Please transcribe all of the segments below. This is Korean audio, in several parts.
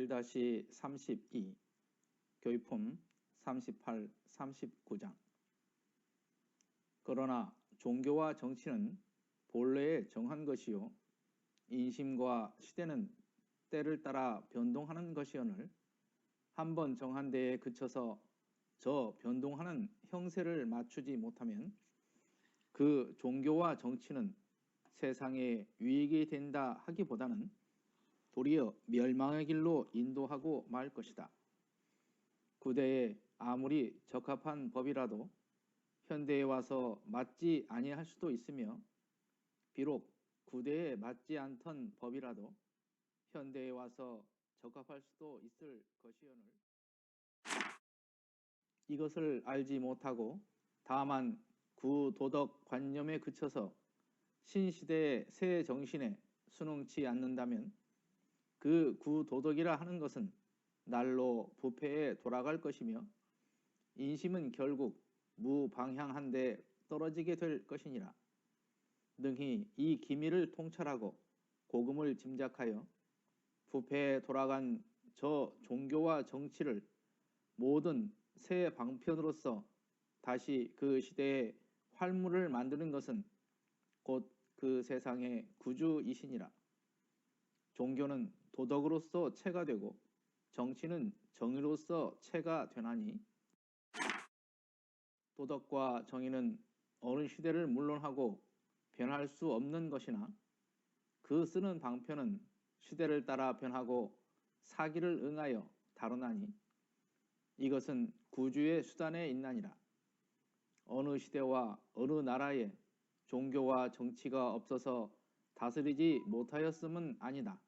1-32 교육품 38, 39장. 그러나 종교와 정치는 본래에 정한 것이요 인심과 시대는 때를 따라 변동하는 것이오늘 한번 정한 데에 그쳐서 저 변동하는 형세를 맞추지 못하면 그 종교와 정치는 세상에 유익이 된다 하기보다는 도리어 멸망의 길로 인도하고 말 것이다. 구대에 아무리 적합한 법이라도 현대에 와서 맞지 아니할 수도 있으며 비록 구대에 맞지 않던 법이라도 현대에 와서 적합할 수도 있을 것이오늘 이것을 알지 못하고 다만 구도덕 관념에 그쳐서 신시대의 새 정신에 순응치 않는다면 그 구도덕이라 하는 것은 날로 부패에 돌아갈 것이며 인심은 결국 무방향한 데 떨어지게 될 것이니라. 능히 이 기미를 통찰하고 고금을 짐작하여 부패에 돌아간 저 종교와 정치를 모든 새 방편으로서 다시 그 시대에 활물을 만드는 것은 곧 그 세상의 구주이시니라. 종교는 도덕으로서 체가 되고 정치는 정의로서 체가 되나니 도덕과 정의는 어느 시대를 물론하고 변할 수 없는 것이나 그 쓰는 방편은 시대를 따라 변하고 사기를 응하여 다루나니 이것은 구주의 수단에 있나니라. 어느 시대와 어느 나라에 종교와 정치가 없어서 다스리지 못하였음은 아니다.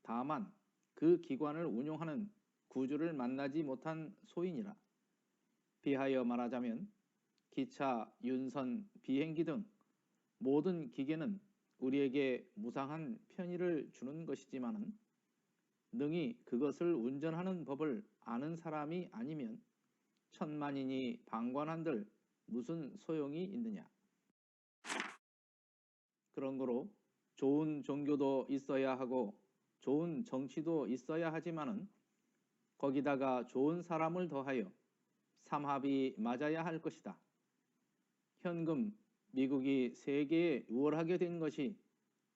다만 그 기관을 운용하는 구주를 만나지 못한 소인이라. 비하여 말하자면 기차, 윤선, 비행기 등 모든 기계는 우리에게 무상한 편의를 주는 것이지만은 능히 그것을 운전하는 법을 아는 사람이 아니면 천만인이 방관한들 무슨 소용이 있느냐. 그런 거로 좋은 종교도 있어야 하고 좋은 정치도 있어야 하지만은 거기다가 좋은 사람을 더하여 삼합이 맞아야 할 것이다. 현금 미국이 세계에 우월하게 된 것이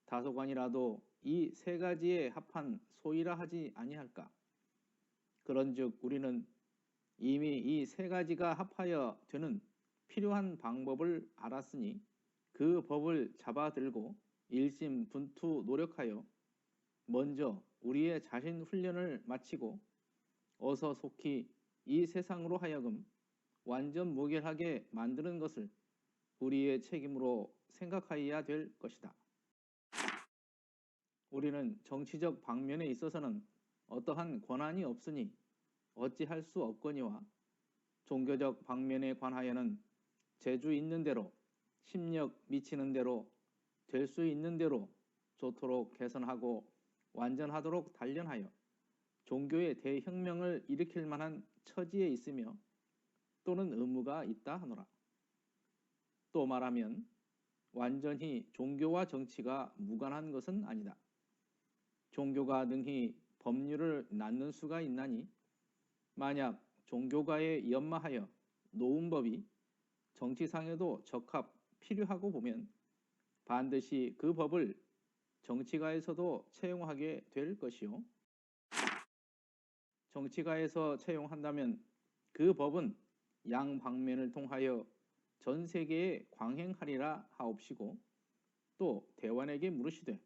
다소간이라도 이 세 가지에 합한 소이라 하지 아니할까. 그런즉 우리는 이미 이 세 가지가 합하여 되는 필요한 방법을 알았으니 그 법을 잡아들고 일심분투 노력하여 먼저 우리의 자신 훈련을 마치고 어서 속히 이 세상으로 하여금 완전 무결하게 만드는 것을 우리의 책임으로 생각하여야 될 것이다. 우리는 정치적 방면에 있어서는 어떠한 권한이 없으니 어찌할 수 없거니와 종교적 방면에 관하여는 재주 있는 대로 심력 미치는 대로 될 수 있는 대로 좋도록 개선하고 완전하도록 단련하여 종교의 대혁명을 일으킬 만한 처지에 있으며 또는 의무가 있다 하노라. 또 말하면 완전히 종교와 정치가 무관한 것은 아니다. 종교가 능히 법률을 낳는 수가 있나니 만약 종교가에 연마하여 놓은 법이 정치상에도 적합 필요하고 보면 반드시 그 법을 정치가에서도 채용하게 될 것이요. 정치가에서 채용한다면 그 법은 양방면을 통하여 전 세계에 광행하리라 하옵시고 또 대환에게 물으시되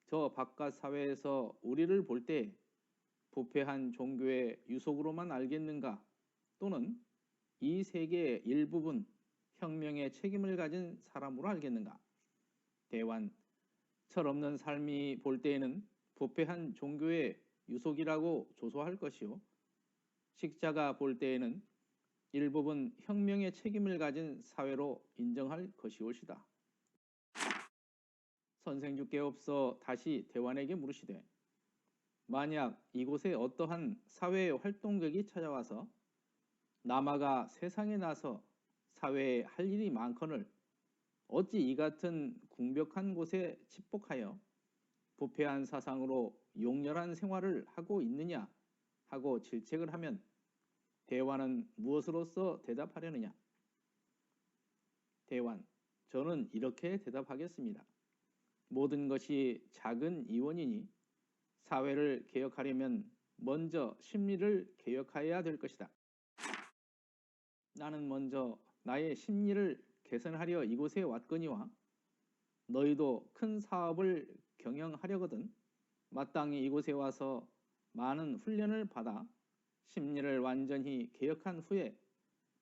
저 바깥 사회에서 우리를 볼 때 부패한 종교의 유속으로만 알겠는가 또는 이 세계의 일부분 혁명의 책임을 가진 사람으로 알겠는가. 대환 철없는 삶이 볼 때에는 부패한 종교의 유속이라고 조소할 것이요 식자가 볼 때에는 일부분 혁명의 책임을 가진 사회로 인정할 것이올시다. 선생주께옵서 다시 대환에게 물으시되 만약 이곳에 어떠한 사회 활동객이 찾아와서 남아가 세상에 나서 사회에 할 일이 많거늘 어찌 이 같은 궁벽한 곳에 집복하여 부패한 사상으로 용렬한 생활을 하고 있느냐 하고 질책을 하면 대환은 무엇으로써 대답하려느냐? 대환, 저는 이렇게 대답하겠습니다. 모든 것이 작은 이원이니 사회를 개혁하려면 먼저 심리를 개혁해야 될 것이다. 나는 먼저 나의 심리를 개선하려 이곳에 왔거니와 너희도 큰 사업을 경영하려거든 마땅히 이곳에 와서 많은 훈련을 받아 심리를 완전히 개혁한 후에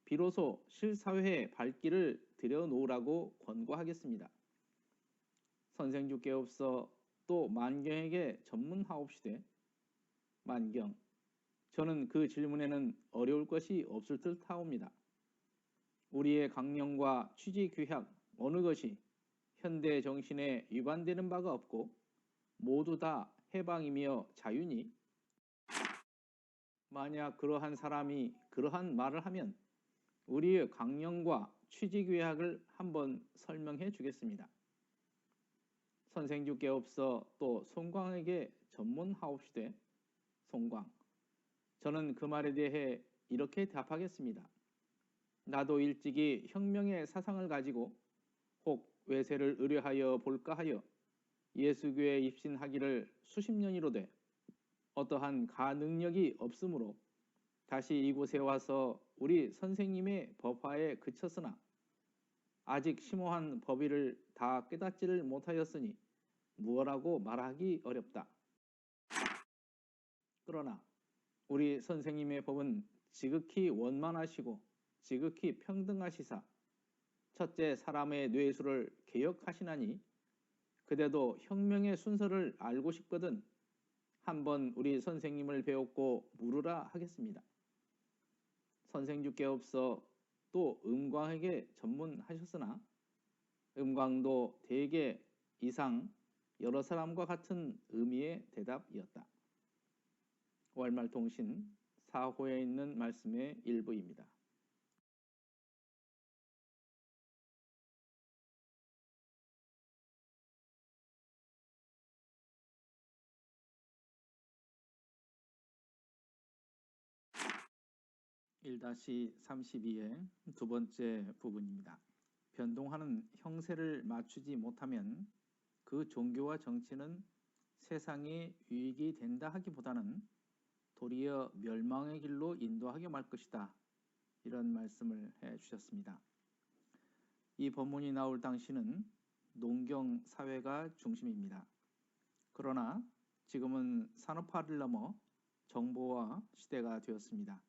비로소 실사회에 발길을 들여놓으라고 권고하겠습니다. 선생주께옵서 또 만경에게 전문하옵시되 만경, 저는 그 질문에는 어려울 것이 없을 듯 하옵니다. 우리의 강령과 취지규약 어느 것이 현대 정신에 위반되는 바가 없고 모두 다 해방이며 자유니 만약 그러한 사람이 그러한 말을 하면 우리의 강령과 취지규약을 한번 설명해 주겠습니다. 선생주께옵서 또 송광에게 전문하옵시되 송광, 저는 그 말에 대해 이렇게 답하겠습니다. 나도 일찍이 혁명의 사상을 가지고 혹 외세를 의뢰하여 볼까 하여 예수교에 입신하기를 수십 년이로되 어떠한 가능력이 없으므로 다시 이곳에 와서 우리 선생님의 법화에 그쳤으나 아직 심오한 법의를 다 깨닫지를 못하였으니 무엇라고 말하기 어렵다. 그러나 우리 선생님의 법은 지극히 원만하시고 지극히 평등하시사 첫째 사람의 뇌수를 개혁하시나니 그대도 혁명의 순서를 알고 싶거든 한번 우리 선생님을 배웠고 물으라 하겠습니다. 선생주께옵서 또 음광에게 전문하셨으나 음광도 대개 이상 여러 사람과 같은 의미의 대답이었다. 월말통신 4호에 있는 말씀의 일부입니다. (1-32의) 두 번째 부분입니다. 변동하는 형세를 맞추지 못하면 그 종교와 정치는 세상에 유익이 된다 하기보다는 도리어 멸망의 길로 인도하게 말 것이다. 이런 말씀을 해주셨습니다. 이 본문이 나올 당시는 농경 사회가 중심입니다. 그러나 지금은 산업화를 넘어 정보화 시대가 되었습니다.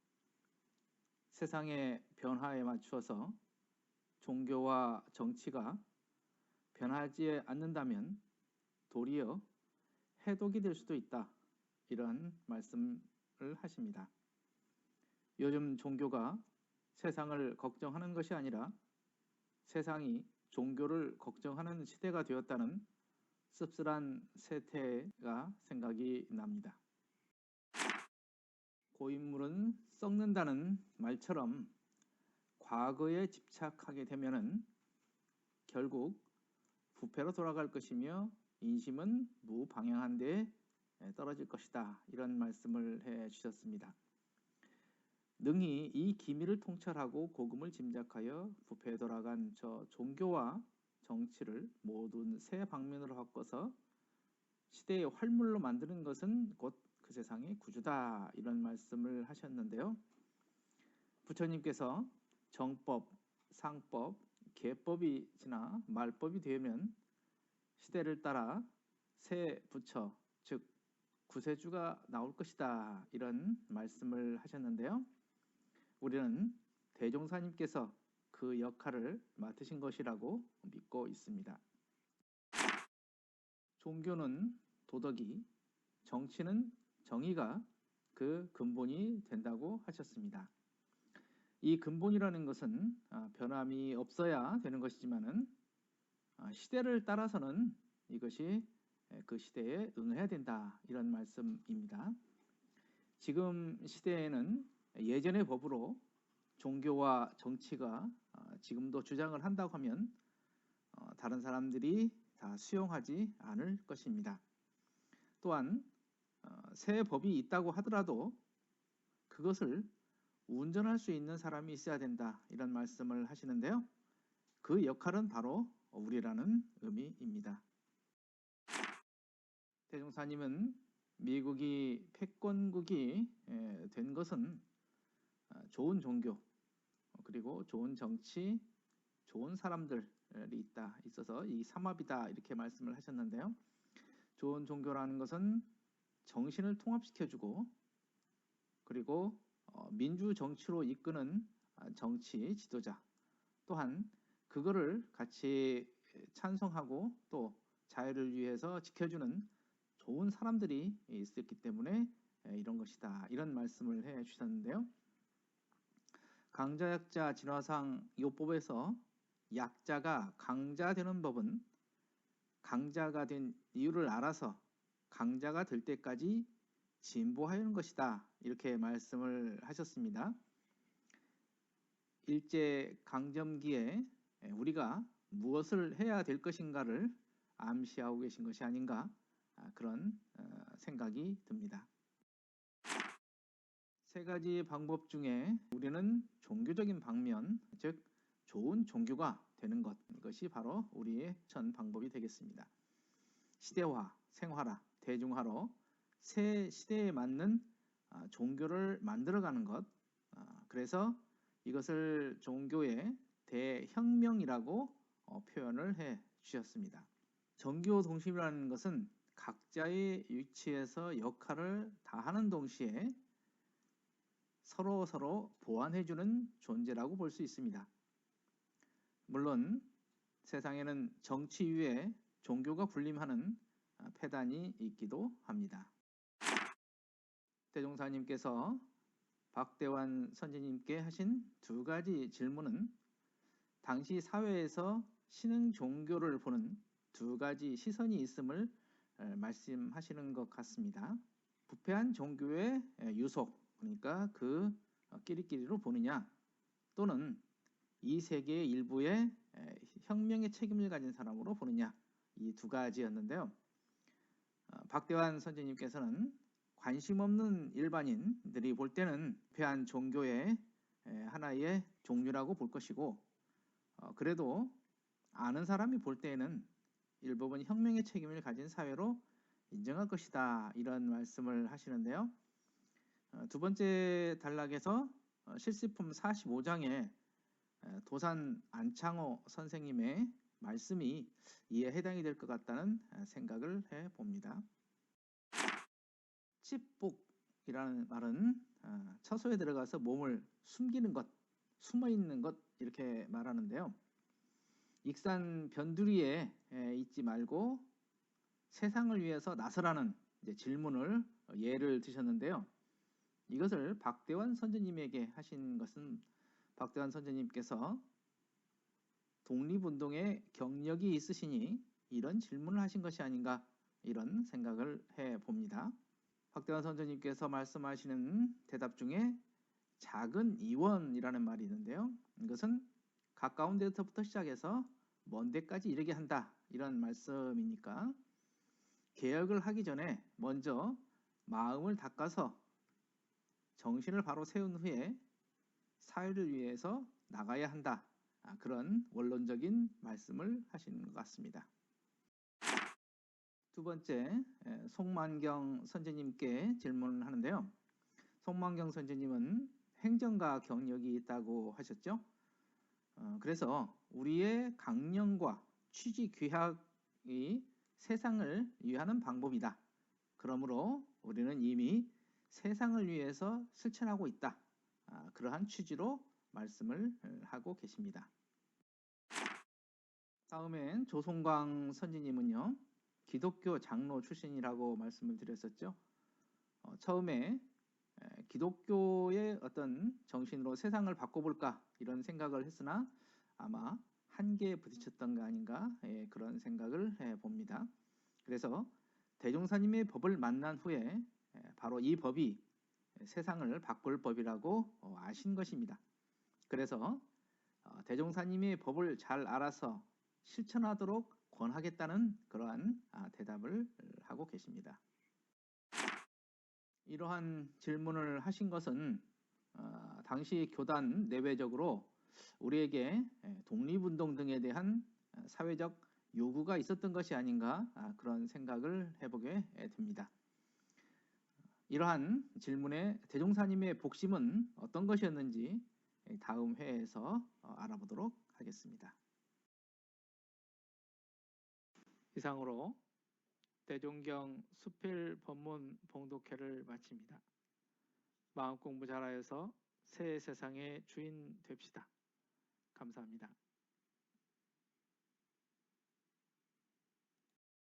세상의 변화에 맞추어서 종교와 정치가 변하지 않는다면 도리어 해독이 될 수도 있다. 이런 말씀을 하십니다. 요즘 종교가 세상을 걱정하는 것이 아니라 세상이 종교를 걱정하는 시대가 되었다는 씁쓸한 세태가 생각이 납니다. 고인물은 썩는다는 말처럼 과거에 집착하게 되면은 결국 부패로 돌아갈 것이며 인심은 무방향한 데 떨어질 것이다. 이런 말씀을 해 주셨습니다. 능히 이 기미를 통찰하고 복음을 짐작하여 부패에 돌아간 저 종교와 정치를 모든 새 방면으로 바꿔서 시대의 활물로 만드는 것은 곧 그 세상의 구주다. 이런 말씀을 하셨는데요. 부처님께서 정법, 상법, 계법이 지나 말법이 되면 시대를 따라 새 부처, 즉 구세주가 나올 것이다. 이런 말씀을 하셨는데요. 우리는 대종사님께서 그 역할을 맡으신 것이라고 믿고 있습니다. 종교는 도덕이, 정치는 정의가 그 근본이 된다고 하셨습니다. 이 근본이라는 것은 변함이 없어야 되는 것이지만은 시대를 따라서는 이것이 그 시대에 응해야 된다. 이런 말씀입니다. 지금 시대에는 예전의 법으로 종교와 정치가 지금도 주장을 한다고 하면 다른 사람들이 다 수용하지 않을 것입니다. 또한 새 법이 있다고 하더라도 그것을 운전할 수 있는 사람이 있어야 된다, 이런 말씀을 하시는데요. 그 역할은 바로 우리라는 의미입니다. 대종사님은 미국이 패권국이 된 것은 좋은 종교, 그리고 좋은 정치, 좋은 사람들이 있어서 이 삼합이다, 이렇게 말씀을 하셨는데요. 좋은 종교라는 것은 정신을 통합시켜주고, 그리고 민주 정치로 이끄는 정치 지도자, 또한 그거를 같이 찬성하고 또 자유를 위해서 지켜주는 좋은 사람들이 있었기 때문에 이런 것이다, 이런 말씀을 해 주셨는데요. 강자약자 진화상 요법에서 약자가 강자되는 법은 강자가 된 이유를 알아서 강자가 될 때까지 진보하려는 것이다, 이렇게 말씀을 하셨습니다. 일제강점기에 우리가 무엇을 해야 될 것인가를 암시하고 계신 것이 아닌가, 그런 생각이 듭니다. 세 가지 방법 중에 우리는 종교적인 방면, 즉 좋은 종교가 되는 것, 이것이 바로 우리의 전 방법이 되겠습니다. 시대화, 생활화, 대중화로 새 시대에 맞는 종교를 만들어가는 것, 그래서 이것을 종교의 대혁명이라고 표현을 해 주셨습니다. 정교 동심이라는 것은 각자의 위치에서 역할을 다하는 동시에 서로 보완해주는 존재라고 볼 수 있습니다. 물론 세상에는 정치 위에 종교가 군림하는 폐단이 있기도 합니다. 대종사님께서 박대환 선생님께 하신 두 가지 질문은 당시 사회에서 신흥 종교를 보는 두 가지 시선이 있음을 말씀하시는 것 같습니다. 부패한 종교의 유속, 그러니까 그 끼리끼리로 보느냐, 또는 이 세계의 일부의 혁명의 책임을 가진 사람으로 보느냐, 이 두 가지였는데요. 박대환 선생님께서는 관심 없는 일반인들이 볼 때는 부패한 종교의 하나의 종류라고 볼 것이고, 그래도 아는 사람이 볼 때에는 일부분 혁명의 책임을 가진 사회로 인정할 것이다, 이런 말씀을 하시는데요. 두 번째 단락에서 실시품 45장에 도산 안창호 선생님의 말씀이 이에 해당이 될 것 같다는 생각을 해봅니다. 찝복이라는 말은 처소에 들어가서 몸을 숨기는 것, 숨어있는 것, 이렇게 말하는데요. 익산 변두리에 있지 말고 세상을 위해서 나서라는 질문을 예를 드셨는데요. 이것을 박대환 선생님에게 하신 것은 박대환 선생님께서 독립운동에 경력이 있으시니 이런 질문을 하신 것이 아닌가, 이런 생각을 해봅니다. 박대환 선생님께서 말씀하시는 대답 중에 작은 이원이라는 말이 있는데요. 이것은 가까운 데서부터 시작해서 먼 데까지 이르게 한다, 이런 말씀이니까 개혁을 하기 전에 먼저 마음을 닦아서 정신을 바로 세운 후에 사회를 위해서 나가야 한다, 그런 원론적인 말씀을 하시는 것 같습니다. 두 번째, 송만경 선생님께 질문을 하는데요. 송만경 선생님은 행정가 경력이 있다고 하셨죠. 그래서 우리의 강령과 취지규약이 세상을 위하는 방법이다. 그러므로 우리는 이미 세상을 위해서 실천하고 있다, 그러한 취지로 말씀을 하고 계십니다. 다음엔 조송광 선지님은요, 기독교 장로 출신이라고 말씀을 드렸었죠. 처음에 기독교의 어떤 정신으로 세상을 바꿔볼까, 이런 생각을 했으나 아마 한계에 부딪혔던 거 아닌가, 그런 생각을 해봅니다. 그래서 대종사님의 법을 만난 후에 바로 이 법이 세상을 바꿀 법이라고 아신 것입니다. 그래서 대종사님의 법을 잘 알아서 실천하도록 권하겠다는 그러한 대답을 하고 계십니다. 이러한 질문을 하신 것은 당시 교단 내외적으로 우리에게 독립운동 등에 대한 사회적 요구가 있었던 것이 아닌가 그런 생각을 해보게 됩니다. 이러한 질문의 대종사님의 복심은 어떤 것이었는지 다음 회에서 알아보도록 하겠습니다. 이상으로 대종경 수필 법문 봉독회를 마칩니다. 마음 공부 잘하여서 새 세상의 주인 됩시다. 감사합니다.